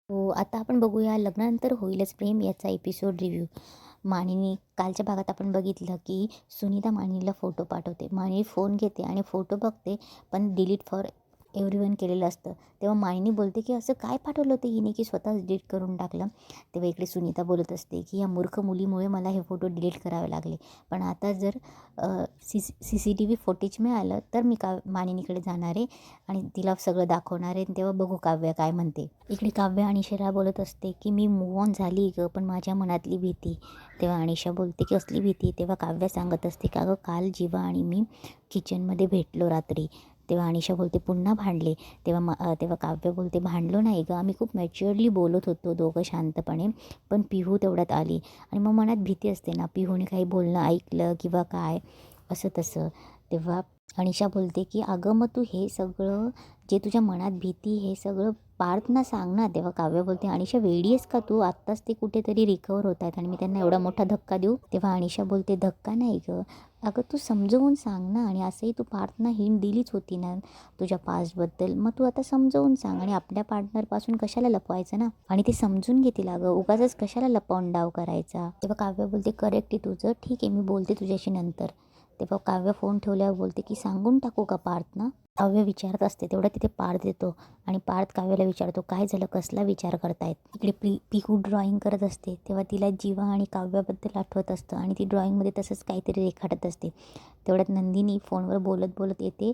हो, आता आपण बघूया लग्नानंतर होईलच प्रेम याचा एपिसोड रिव्ह्यू. मानिनी कालच्या भागात आपण बघितलं, की सुनीता मानिनीला फोटो पाठवते. मानिनी फोन घेते आणि फोटो बघते, पण डिलीट फॉर एव्हरीवन केलेलं असतं. तेव्हा मानिनी बोलते, की असं काय पाठवलं होतं हिने, की स्वतःच डिलीट करून टाकलं. तेव्हा इकडे सुनीता बोलत असते, की या मूर्ख मुलीमुळे मला हे फोटो डिलीट करावे लागले. पण आता जर CCTV फुटेज मिळालं, तर मी मानिनीकडे जाणार आहे आणि तिला सगळं दाखवणार आहे आणि तेव्हा बघू काव्या काय म्हणते. इकडे काव्या अनिशाला बोलत असते, की मी मूव्ह ऑन झाली गं, पण माझ्या मनातली भीती. तेव्हा अनिशा बोलते, की कसली भीती? तेव्हा काव्या सांगत असते, का गं काल जीवा आणि मी किचनमध्ये भेटलो रात्री. तेव्हा अनिशा बोलते, पुन्हा भांडले? तेव्हा काव्य बोलते, भांडलो नाही गं, आम्ही खूप मॅच्युअरली बोलत होतो दोघं शांतपणे, पण पिहू तेवढ्यात आली आणि मग मनात भीती असते ना, पिहूने काही बोलणं ऐकलं किंवा काय असं तसं. तेव्हा अनिशा बोलते, की अगं मग तू हे सगळं जे तुझ्या मनात भीती हे सगळं पार्थना सांग ना. तेव्हा काव्य बोलते, अनिशा वेडी आहेस का तू? आत्ताच ते कुठेतरी रिकवर होत आहेत आणि मी त्यांना एवढा मोठा धक्का देऊ? तेव्हा अनिशा बोलते, धक्का नाही गं, अगं तू समजवून सांग ना. आणि असंही तू पार्थना हिंट दिलीच होती ना तुझ्या पास्टबद्दल, मग तू आता समजवून सांग आणि आपल्या पार्टनरपासून कशाला लपवायचं ना. आणि ते समजून घेतील अगं, उगाचच कशाला लपवून डाव करायचा. तेव्हा काव्य बोलते, करेक्ट आहे तुझं, ठीक आहे मी बोलते तुझ्याशी नंतर. तेव्हा काव्य फोन ठेवल्यावर बोलते, की सांगून टाकू का पार्थना? काव्य विचारत असते तेवढं तिथे पार्थ येतो आणि पार्थ काव्याला विचारतो, काय झालं, कसला विचार करतायत? इकडे पिहू ड्रॉइंग करत असते तेव्हा तिला जीवा आणि काव्याबद्दल आठवत असतं आणि ती ड्रॉइंगमध्ये तसंच काहीतरी रेखाटत असते. तेवढ्यात नंदिनी फोनवर बोलत बोलत येते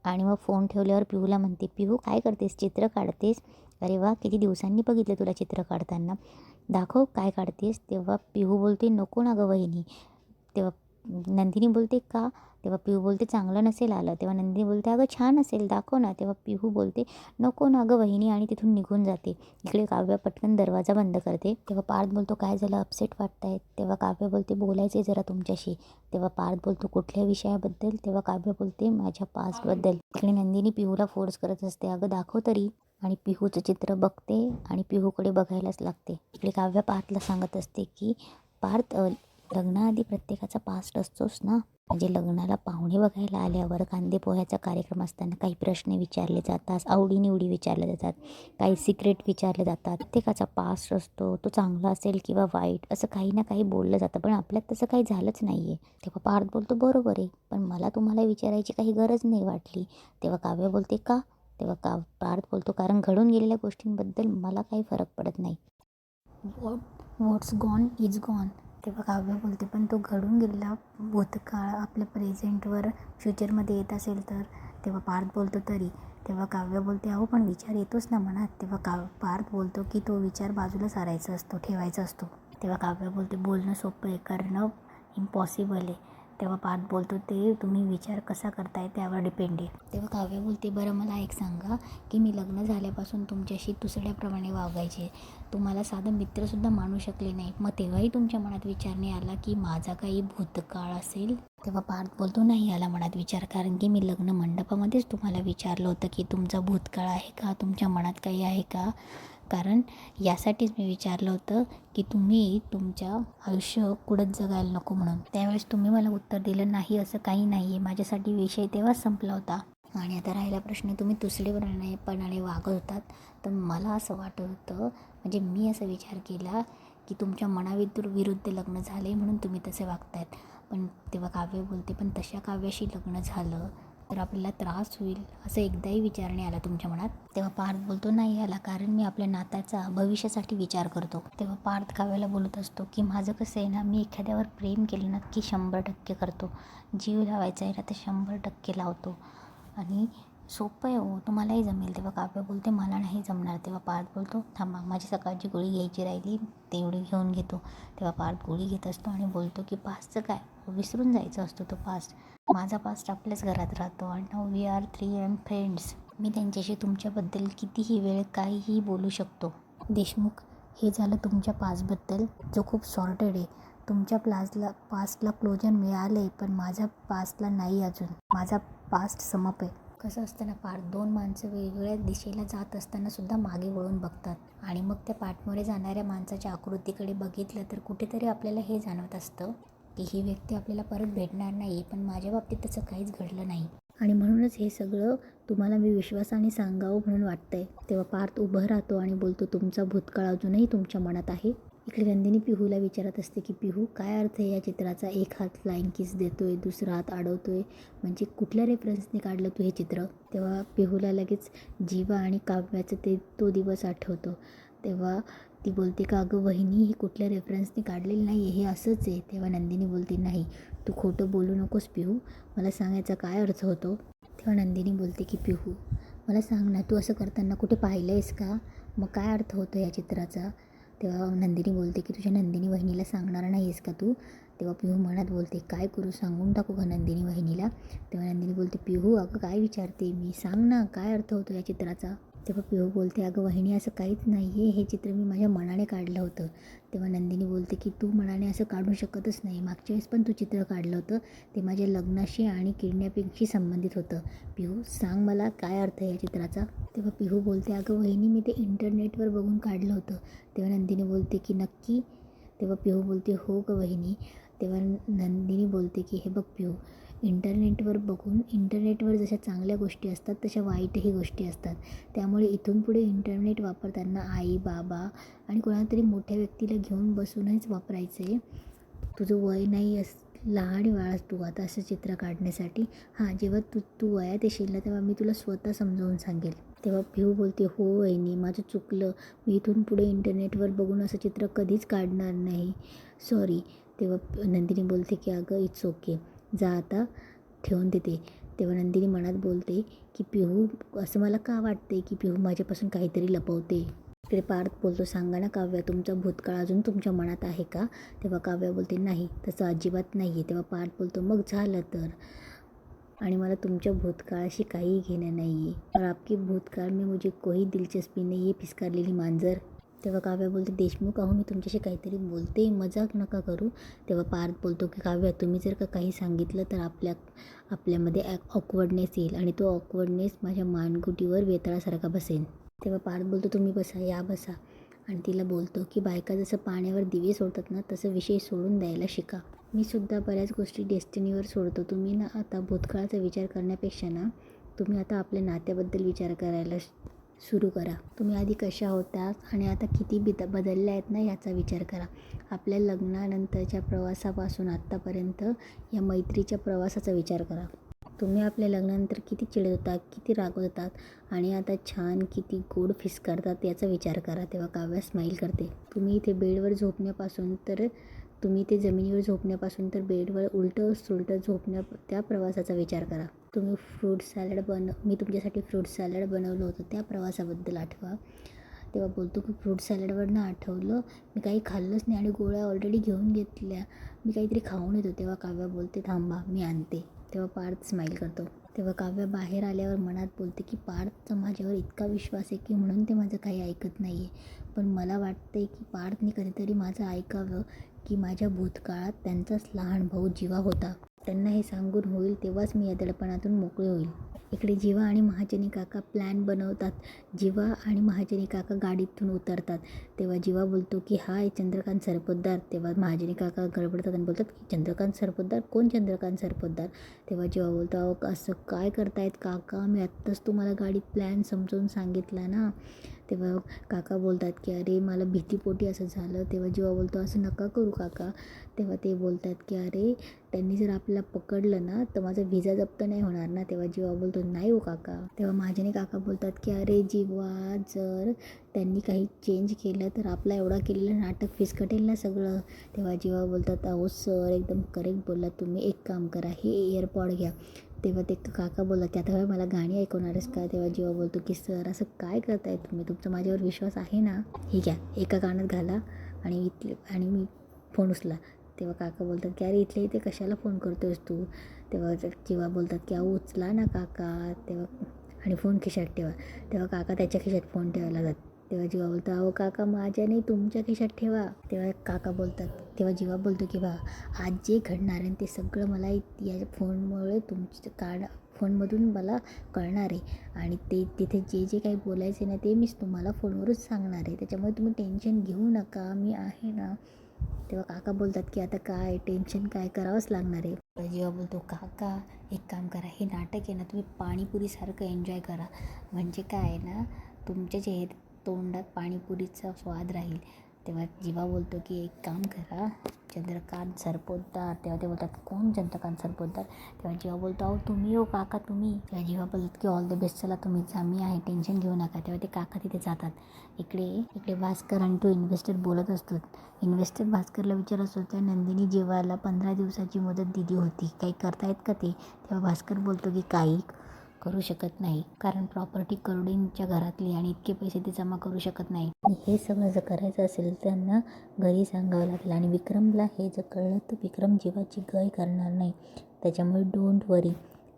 आणि मग फोन ठेवल्यावर पिहूला म्हणते, पिहू काय करतेस, चित्र काढतेस? अरे वा, किती दिवसांनी बघितलं तुला चित्र काढताना, दाखव काय काढतेस. तेव्हा पिहू बोलते, नको ना गं वहिनी. तेव्हा नंदिनी बोलते, का? तेव्हा पिहू बोलते, चांगलं नसेल आलं. तेव्हा नंदिनी बोलते, अगं छान असेल, दाखव ना. तेव्हा पिहू बोलते, नको ना गं वहिनी, आणि तिथून निघून जाते. इकडे काव्य पटकन दरवाजा बंद करते. तेव्हा पार्थ बोलतो, काय झालं, अपसेट वाटतायत? तेव्हा काव्य बोलते, बोलायचं आहे जरा तुमच्याशी. तेव्हा पार्थ बोलतो, कुठल्या विषयाबद्दल? तेव्हा काव्य बोलते, माझ्या पास्टबद्दल. इकडे नंदिनी पिहूला फोर्स करत असते, अगं दाखव तरी. आणि पिहूचं चित्र बघते आणि पिहूकडे बघायलाच लागते. इकडे काव्य पार्थला सांगत असते, की पार्थ, लग्नाआधी प्रत्येकाचा पास्ट असतोच ना. म्हणजे लग्नाला पाहुणे बघायला आल्यावर कांदे पोह्याचा कार्यक्रम असताना काही प्रश्न विचारले जातात, आवडीनिवडी विचारले जातात, काही सिक्रेट विचारले जातात. प्रत्येकाचा पास्ट असतो, तो चांगला असेल किंवा वाईट, असं काही ना काही बोललं जातं, पण आपल्यात तसं काही झालंच नाही आहे. तेव्हा पार्थ बोलतो, बरोबर आहे, पण मला तुम्हाला विचारायची काही गरज नाही वाटली. तेव्हा काव्य बोलते, का? तेव्हा पार्थ बोलतो, कारण घडून गेलेल्या गोष्टींबद्दल मला काही फरक पडत नाही. व्हॉट्स गॉन इज गॉन. तेव्हा काव्य बोलते, पण तो घडून गेलेला भूतकाळ आपल्या प्रेझेंटवर फ्युचरमध्ये येत असेल तर? तेव्हा पार्थ बोलतो, तरी. तेव्हा काव्य बोलते, अहो पण विचार येतोच ना मनात. तेव्हा पार्थ बोलतो, की तो विचार बाजूला सारायचा असतो, ठेवायचा असतो. तेव्हा काव्य बोलते, बोलणं सोपं आहे, करणं इम्पॉसिबल आहे. तेव्हा पार्थ बोलतो, ते तुम्ही विचार कसा करताय त्यावर डिपेंड आहे. तेव्हा काव्य बोलते, बरं मला एक सांगा, की मी लग्न झाल्यापासून तुमच्याशी दुसऱ्याप्रमाणे वागायचे, तुम्हाला साधं मित्रसुद्धा मानू शकले नाही, मग तेव्हाही तुमच्या मनात विचार नाही आला की माझा काही भूतकाळ असेल? तेव्हा पार्थ बोलतो, नाही आला मनात विचार, कारण की मी लग्न मंडपामध्येच तुम्हाला विचारलं होतं की तुमचा भूतकाळ आहे का, तुमच्या मनात काही आहे का. कारण यासाठीच मी विचारलं होतं की तुम्ही तुमच्या आयुष्य कुठंच जगायला नको म्हणून. त्यावेळेस तुम्ही मला उत्तर दिलं नाही, असं काही नाही आहे, माझ्यासाठी विषय तेव्हाच संपला होता. आणि आता राहिला प्रश्न, तुम्ही दुसरेपणाने वागत होतात, तर मला असं वाटत होतं, म्हणजे मी असा विचार केला की तुमच्या विरुद्ध लग्न झाले म्हणून तुम्ही तसे वागतायत. पण तेव्हा काव्य बोलते, पण तशा काव्याशी लग्न झालं तर आपल्याला त्रास होईल असं एकदाही विचार नाही आला तुमच्या मनात? तेव्हा पार्थ बोलतो, नाही आला, कारण मी आपल्या नात्याचा भविष्यासाठी विचार करतो. तेव्हा पार्थ काव्याला बोलत असतो, की माझं कसं आहे ना, मी एखाद्यावर प्रेम केलं ना की 100% करतो, जीव लावायचा आहे ना तर 100% लावतो आणि सोपं आहे हो, तुम्हालाही जमेल. तेव्हा काव्य बोलते, मला नाही जमणार. तेव्हा पार्थ बोलतो, थांबा, माझी सकाळची गोळी घ्यायची राहिली, तेवढी घेऊन घेतो. तेव्हा पार्थ गोळी घेत असतो आणि बोलतो, की पास्टचं काय, विसरून जायचं असतो तो पास्ट. माझा पास्ट आपल्याच घरात राहतो आणि नाऊ वी आर 3 फ्रेंड्स. मी त्यांच्याशी तुमच्याबद्दल कितीही वेळ काहीही बोलू शकतो. देशमुख, हे झालं तुमच्या पास्टबद्दल, जो खूप सॉर्टेड आहे. तुमच्या पास्टला क्लोजर मिळाले, पण माझ्या पास्टला नाही अजून. माझा पास्ट समप आहे. कसं असतं ना, पार्थ, दोन माणसं वेगवेगळ्या दिशेला जात असताना सुद्धा मागे वळून बघतात आणि मग त्या पाठमोरे जाणाऱ्या माणसाच्या आकृतीकडे बघितलं तर कुठेतरी आपल्याला हे जाणवत असतं की ही व्यक्ती आपल्याला परत भेटणार नाही, पण माझ्या बाबतीत तसं काहीच घडलं नाही. आणि म्हणूनच हे सगळं तुम्हाला मी विश्वासाने सांगावं म्हणून वाटतंय. तेव्हा पार्थ उभं राहतो आणि बोलतो, तुमचा भूतकाळ अजूनही तुमच्या मनात आहे. इकडे नंदिनी पिहूला विचारत असते की पिहू, काय अर्थ आहे या चित्राचा? एक हात फ्लाइंग किस देतोय, दुसरा हात अडवतोय, म्हणजे कुठल्या रेफरन्सने काढलं तू हे चित्र? तेव्हा पिहूला लगेच जीवा आणि काव्याचं तो दिवस आठवतो. तेव्हा ती बोलते का अगं वहिनी, ही कुठल्या रेफरन्सने काढलेलं नाही आहे, हे असंच आहे. तेव्हा नंदिनी बोलते, नाही तू खोटं बोलू नकोस पिहू, मला सांगायचा काय अर्थ होतो? तेव्हा नंदिनी बोलते की पिहू, मला सांग ना, तू असं करताना कुठे पाहिलं आहेस का? मग काय अर्थ होतो या चित्राचा? तेव्हा नंदिनी बोलते की तुझ्या नंदिनी वहिनीला सांगणार नाही आहेस का तू? तेव्हा पिहू मनात बोलते, काय करू, सांगून टाकू का नंदिनी वहिनीला? तेव्हा नंदिनी बोलते, पिहू अगं काय विचारते मी, सांग ना काय अर्थ होतो या चित्राचा? तेव्हा पिहू बोलते, अगं वहिनी असं काहीच नाही आहे, हे चित्र मी माझ्या मनाने काढलं होतं. तेव्हा नंदिनी बोलते की तू मनाने असं काढू शकतच नाही, मागच्या वेळेस पण तू चित्र काढलं होतं, ते माझ्या लग्नाशी आणि किडनॅपिंगशी संबंधित होतं. पिहू सांग मला काय अर्थ आहे या चित्राचा? तेव्हा पिहू बोलते, अगं वहिनी मी ते इंटरनेटवर बघून काढलं होतं. तेव्हा नंदिनी बोलते की नक्की? तेव्हा पिहू बोलते, हो गं वहिनी. तेव्हा नंदिनी बोलते की हे बघ पिहू, इंटरनेटवर जशा चांगल्या गोष्टी असतात तशा वाईटही गोष्टी असतात. त्यामुळे इथून पुढे इंटरनेट वापरताना आई बाबा आणि कोणाला तरी मोठ्या व्यक्तीला घेऊन बसूनच वापरायचं आहे. तुझं वय नाही लहान बाळास तू आता असं चित्र काढण्यासाठी. हां, जेव्हा तू वयात येशील ना तेव्हा मी तुला स्वतः समजावून सांगेल. तेव्हा पिहू बोलते, हो वहिनी माझं चुकलं, मी इथून पुढे इंटरनेटवर बघून असं चित्र कधीच काढणार नाही, सॉरी. तेव्हा नंदिनी बोलते की अगं इट्स ओके, जा आता, ठेवून देते. तेव्हा नंदिनी मनात बोलते की पिहू, असं मला का वाटते की पिहू माझ्यापासून काहीतरी लपवते. इकडे पार्थ बोलतो, सांगा ना काव्या, तुमचा भूतकाळ अजून तुमच्या मनात आहे का? तेव्हा काव्या बोलते, नाही तसं अजिबात नाही आहे. तेव्हा पार्थ बोलतो, मग झालं तर, आणि मला तुमच्या भूतकाळाशी काही घेणं नाही आहे, और आपकी भूतकाळ में मुझे कोई दिलचस्पी नाही आहे, फिसकारलेली मांजर. तेव्हा काव्या बोलते, देशमुख अहो मी तुमच्याशी काहीतरी बोलते, मजाक नका करू. तेव्हा पार्थ बोलतो की काव्या, तुम्ही जर का काही सांगितलं तर आपल्यामध्ये ऑकवर्डनेस येईल आणि तो ऑकवर्डनेस माझ्या मानगुटीवर वेताळासारखा बसेल. तेव्हा पार्थ बोलतो, तुम्ही बसा, या बसा. आणि तिला बोलतो की बायका जसं पाण्यावर दिवे सोडतात ना तसं विषय सोडून द्यायला शिका. मी सुद्धा बऱ्याच गोष्टी डेस्टिनीवर सोडतो. तुम्ही ना आता भूतकाळाचा विचार करण्यापेक्षा ना तुम्ही आता आपल्या नात्याबद्दल विचार करायला सुरू करा. तुम्ही आधी कशा होत्यात आणि आता किती बदलल्या आहेत ना याचा विचार करा. आपल्या लग्नानंतरच्या प्रवासापासून आत्तापर्यंत या मैत्रीच्या प्रवासाचा विचार करा. तुम्ही आपल्या लग्नानंतर किती चिडत होतात, किती रागवत होतात आणि आता छान किती गोड फिसकारतात याचा विचार करा. तेव्हा काव्या स्माईल करते. तुम्ही इथे बेडवर झोपण्यापासून तर जमिनीवर झोपण्यापासून तर बेडवर उलटं सुलटं झोपण्या त्या प्रवासाचा विचार करा. तुम्ही मी तुमच्यासाठी फ्रूट सॅलड बनवलं होतं त्या प्रवासाबद्दल आठवा. तेव्हा बोलतो की फ्रूट सॅलडवरनं आठवलं, मी काही खाल्लंच नाही आणि गोळ्या ऑलरेडी घेऊन घेतल्या, मी काहीतरी खाऊन येतो. तेव्हा काव्या बोलते, थांबा मी आणते. तेव्हा पार्थ स्माईल करतो. तेव्हा काव्या बाहेर आल्यावर मनात बोलते की पार्थचा माझ्यावर इतका विश्वास आहे की म्हणून ते माझं काही ऐकत नाही आहे. पण मला वाटते की पार्थने कधीतरी माझं ऐकावं की माझ्या भूतकाळात त्यांचाच लहान भाऊ जीवा होता. त्यांना हे सांगून होईल तेव्हाच मी या दडपणातून मोकळे होईल. इकडे जीवा आणि महाजनी काका प्लॅन बनवतात. जीवा आणि महाजनी काका गाडीतून उतरतात. तेव्हा जीवा बोलतो की हाय चंद्रकांत सरपोतदार. तेव्हा महाजनी काका गडबडतात आणि बोलतात की चंद्रकांत सरपोतदार, कोण चंद्रकांत सरपोतदार? तेव्हा जीवा बोलतो, अहो असं काय करतायत काका, मी आत्ताच तुम्हाला गाडीत प्लॅन समजावून सांगितला ना. तेव्हा काका बोलतात की अरे मला भीतीपोटी असं झालं. तेव्हा जीवा बोलतो, असं नका करू काका. तेव्हा ते बोलतात की अरे त्यांनी जर आपल्याला पकडलं ना तर माझा व्हिजा जप्त नाही होणार ना. तेव्हा जीवा बोलतो, नाही हो काका. तेव्हा महाजनी काका बोलतात की अरे जीवा, जर त्यांनी काही चेंज केलं तर आपला एवढा केलेलं नाटक फिसकटेल ना सगळं. तेव्हा जीवा बोलतात, अहो सर एकदम करेक्ट बोललात तुम्ही, एक काम करा, हे एअरपॉड घ्या. तेव्हा ते काका बोलतात की आता मला गाणी ऐकवणारच का? तेव्हा जीवा बोलतो की सर असं काय करताय तुम्ही, तुमचा माझ्यावर विश्वास आहे ना. हे घ्या, एका कानात घाला आणि मी फोन उचला. तेव्हा काका बोलतात की अरे इथल्या इथे कशाला फोन करतोयस तू? तेव्हा जीवा बोलतात की अहो उचला ना काका. तेव्हा आणि फोन खिशात ठेवा. तेव्हा काका त्याच्या खिशात फोन ठेवायला जातात. तेव्हा जीवा बोलतो, अहो काका माझ्या नाही तुमच्या खिशात ठेवा. तेव्हा काका बोलतात, तेव्हा जीवा बोलतो की बा आज जे घडणार आहे ते सगळं मला या फोनमुळे फोनमधून मला कळणार आहे आणि ते तिथे जे जे काही बोलायचे ना ते मीच तुम्हाला फोनवरच सांगणार आहे. त्याच्यामुळे तुम्ही टेन्शन घेऊ नका, मी आहे ना. तेव्हा काका बोलतात की आता काय टेन्शन काय, करावंच लागणार आहे. जेव्हा बोलतो काका एक काम करा, हे नाटक आहे ना तुम्ही पाणीपुरीसारखं एन्जॉय करा, म्हणजे काय आहे ना तुमच्या जे तोंडात पाणीपुरीचा स्वाद राहील. तेव्हा जीवा बोलतो की एक काम करा चंद्रकांत सरपोतदार. तेव्हा ते बोलतात कोण चंद्रकांत सरपोतदार. तेव्हा जीवा बोलतो अहो तुम्ही हो काका तुम्ही. तेव्हा जीवा बोलतात की ऑल द बेस्ट, चला तुम्ही जा, मी आहे, टेन्शन घेऊ नका. तेव्हा ते काका तिथे जातात. इकडे इकडे भास्कर आणि तो इन्व्हेस्टर बोलत असतो. इन्व्हेस्टर भास्करला विचारत असतो त्या नंदिनी जीवाला 15 दिवसाची मुदत दिली होती, काही करतायत का ते. तेव्हा भास्कर बोलतो की काही करू शकत नाही, कारण प्रॉपर्टी करोडींच्या घरातली आणि इतके पैसे ते जमा करू शकत नाही. आणि हे सगळं जर करायचं असेल त्यांना घरी सांगावं लागेल. आणि विक्रमला हे जर कळलं तर विक्रम जीवाची गय करणार नाही, त्याच्यामुळे डोंट वरी.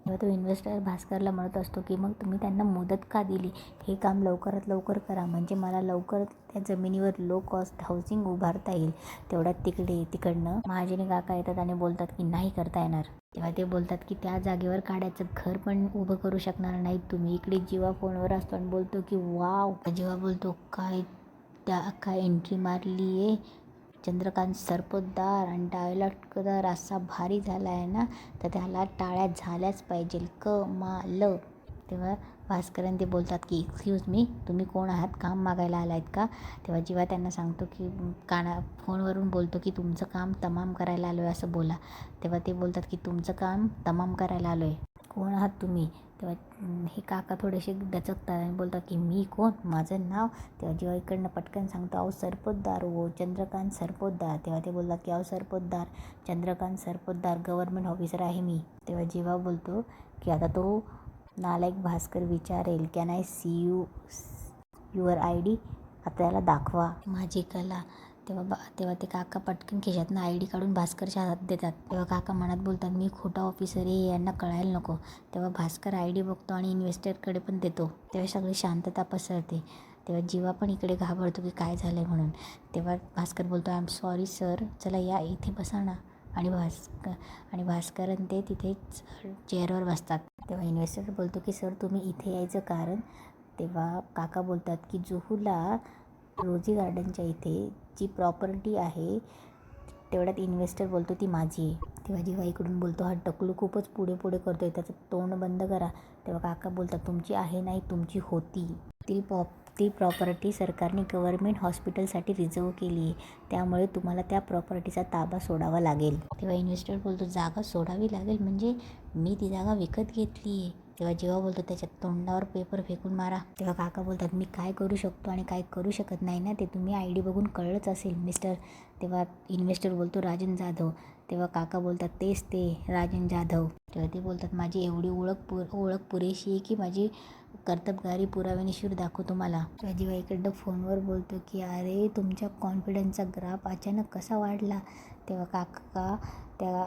तेव्हा तो इन्व्हेस्टर भास्करला म्हणत असतो की मग तुम्ही त्यांना मुदत का दिली, हे काम लवकरात लवकर करा, म्हणजे मला लवकर त्या जमिनीवर लो कॉस्ट हाऊसिंग उभारता येईल. तेवढ्यात तिकडनं महाजनी काका येतात आणि बोलतात की नाही करता येणार. तेव्हा ते बोलतात की त्या जागेवर काढायचं घर पण उभं करू शकणार नाही तुम्ही. इकडे जीवा फोनवर असतो आणि बोलतो की वाव. जीवा बोलतो काय एंट्री मारली आहे चंद्रकांत सरपोतदार, आणि डायलॉगदार असा भारी झाला आहे ना, तर त्याला टाळ्या झाल्याच पाहिजे, कमाल. तेव्हा भास्करन ते बोलतात की एक्सक्यूज मी, तुम्ही कोण आहात, काम मागायला आला आहेत का. तेव्हा जीवा त्यांना सांगतो की फोनवरून बोलतो की तुमचं काम तमाम करायला आलो आहे असं बोला. तेव्हा ते बोलतात की तुमचं काम तमाम करायला आलो आहे, कोण आहात तुम्ही. तेव्हा हे काका थोडेसे दचकतात आणि बोलतात की मी कोण, माझं नाव. तेव्हा जेव्हा इकडनं पटकन सांगतो अहो सरपोतदार हो चंद्रकांत सरपोतदार. तेव्हा ते बोलतात की अहो सरपोतदार चंद्रकांत सरपोतदार गव्हर्नमेंट ऑफिसर आहे मी. तेव्हा जेव्हा बोलतो की आता तो नालायक भास्कर विचारेल can I see your ID, आता त्याला दाखवा माझी कला. तेव्हा ते काका पटकन खिशातनं ID काढून भास्करच्या हातात देतात. तेव्हा काका मनात बोलतात मी खोटा ऑफिसर आहे, यांना कळायला नको. तेव्हा भास्कर ID बघतो आणि इन्व्हेस्टरकडे पण देतो. तेव्हा सगळी शांतता पसरते. तेव्हा जीवा पण इकडे घाबरतो की काय झालं आहे म्हणून. तेव्हा भास्कर बोलतो आय एम सॉरी सर, चला या इथे बसा ना. आणि भास्कर आणि ते तिथेच चेअरवर बसतात. तेव्हा इन्व्हेस्टर बोलतो की सर तुम्ही इथे यायचं कारण. तेव्हा काका बोलतात की जुहूला रोजी गार्डनच्या इथे जी प्रॉपर्टी आहे तेवढ्यात इन्व्हेस्टर बोलतो ती माझी आहे. तेव्हा जेव्हा इकडून बोलतो हा टकलू खूपच पुढे पुढे करतोय, त्याचं तोंड बंद करा. तेव्हा काका बोलतात तुमची आहे नाही, तुमची होती. ती प्रॉपर्टी सरकारने गव्हर्नमेंट हॉस्पिटलसाठी रिझर्व केली आहे, त्यामुळे तुम्हाला त्या प्रॉपर्टीचा ताबा सोडावा लागेल. तेव्हा इन्व्हेस्टर बोलतो जागा सोडावी लागेल म्हणजे मी ती जागा विकत घेतली आहे. तेव्हा जेव्हा बोलतो त्याच्या तोंडावर पेपर फेकून मारा. तेव्हा काका बोलतात मी काय करू शकतो आणि काय करू शकत नाही ना ते तुम्ही ID बघून कळलंच असेल मिस्टर. तेव्हा इन्व्हेस्टर बोलतो राजन जाधव. तेव्हा काका बोलतात तेच ते राजन जाधव. तेव्हा ते बोलतात माझी एवढी ओळख पुरेशी आहे की माझी कर्तबगारी पुराव्यानिशीर दाखवतो मला. तेव्हा जेव्हा इकडं फोनवर बोलतो की अरे तुमच्या कॉन्फिडन्सचा ग्राफ अचानक कसा वाढला. तेव्हा काका त्या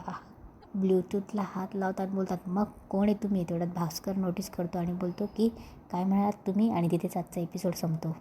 ब्ल्यूटूथला हात लावतात, बोलतात मग कोण आहे तुम्ही. तेवढ्यात भास्कर नोटीस करतो आणि बोलतो की काय म्हणालात तुम्ही, आणि तिथेच आजचा एपिसोड संपतो.